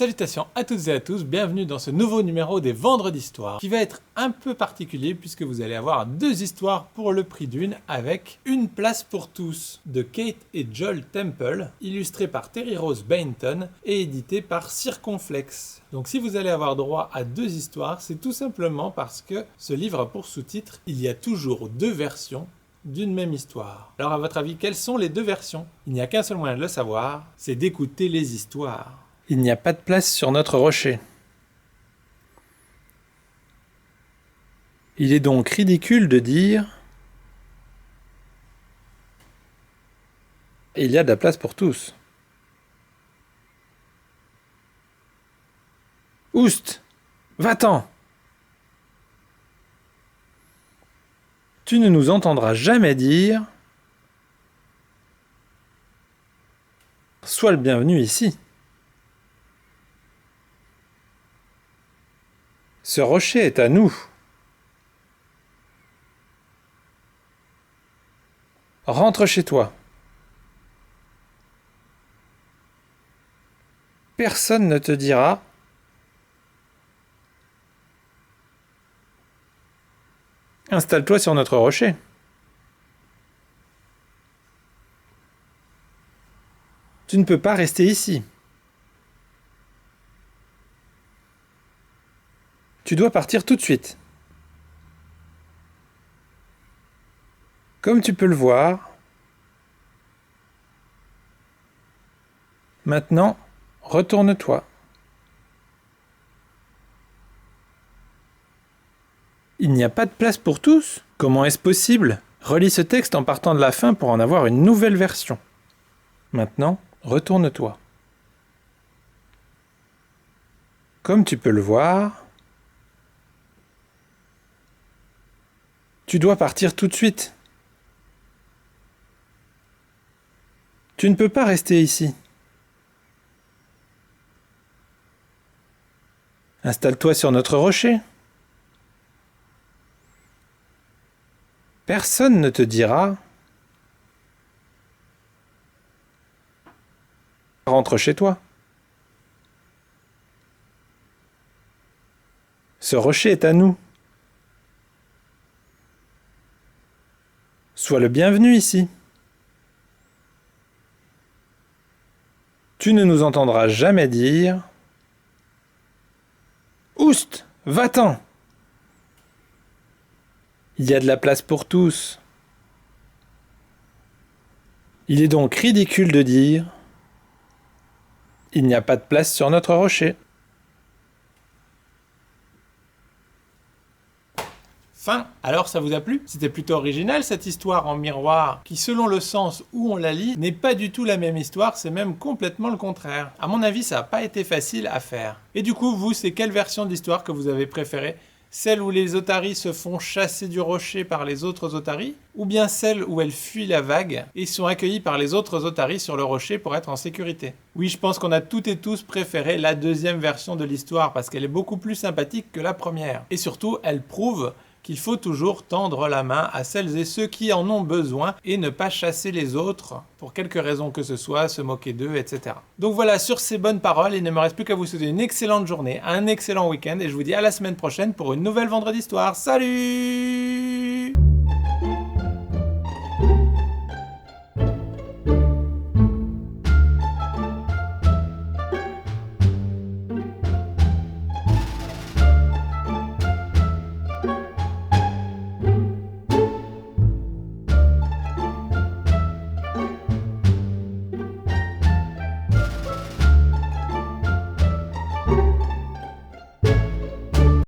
Salutations à toutes et à tous, bienvenue dans ce nouveau numéro des Vendredis d'Histoire qui va être un peu particulier puisque vous allez avoir deux histoires pour le prix d'une avec Une place pour tous de Kate et Joel Temple, illustré par Terry Rose Bainton et édité par Circonflex. Donc si vous allez avoir droit à deux histoires, c'est tout simplement parce que ce livre a pour sous-titre « Il y a toujours deux versions d'une même histoire ». Alors à votre avis, quelles sont les deux versions? Il n'y a qu'un seul moyen de le savoir, c'est d'écouter les histoires. Il n'y a pas de place sur notre rocher. Il est donc ridicule de dire « Il y a de la place pour tous ». Oust! Va-t'en! Tu ne nous entendras jamais dire « Sois le bienvenu ici ». Ce rocher est à nous. Rentre chez toi. Personne ne te dira « Installe-toi sur notre rocher ». Tu ne peux pas rester ici. Tu dois partir tout de suite. Comme tu peux le voir, maintenant, retourne-toi. Il n'y a pas de place pour tous? Comment est-ce possible? Relis ce texte en partant de la fin pour en avoir une nouvelle version. Maintenant, retourne-toi. Comme tu peux le voir, tu dois partir tout de suite. Tu ne peux pas rester ici. Installe-toi sur notre rocher. Personne ne te dira « Rentre chez toi ». Ce rocher est à nous. Sois le bienvenu ici. Tu ne nous entendras jamais dire « Oust, va-t'en !» Il y a de la place pour tous. Il est donc ridicule de dire « Il n'y a pas de place sur notre rocher ». Fin. Alors ça vous a plu? C'était plutôt original cette histoire en miroir qui, selon le sens où on la lit, n'est pas du tout la même histoire, c'est même complètement le contraire. À mon avis, ça n'a pas été facile à faire. Et du coup, vous, c'est quelle version de l'histoire que vous avez préférée? Celle où les otaries se font chasser du rocher par les autres otaries? Ou bien celle où elles fuient la vague et sont accueillies par les autres otaries sur le rocher pour être en sécurité? Oui, je pense qu'on a toutes et tous préféré la deuxième version de l'histoire parce qu'elle est beaucoup plus sympathique que la première. Et surtout, elle prouve qu'il faut toujours tendre la main à celles et ceux qui en ont besoin et ne pas chasser les autres, pour quelque raison que ce soit, se moquer d'eux, etc. Donc voilà, sur ces bonnes paroles, il ne me reste plus qu'à vous souhaiter une excellente journée, un excellent week-end, et je vous dis à la semaine prochaine pour une nouvelle Vendredi d'Histoire. Salut!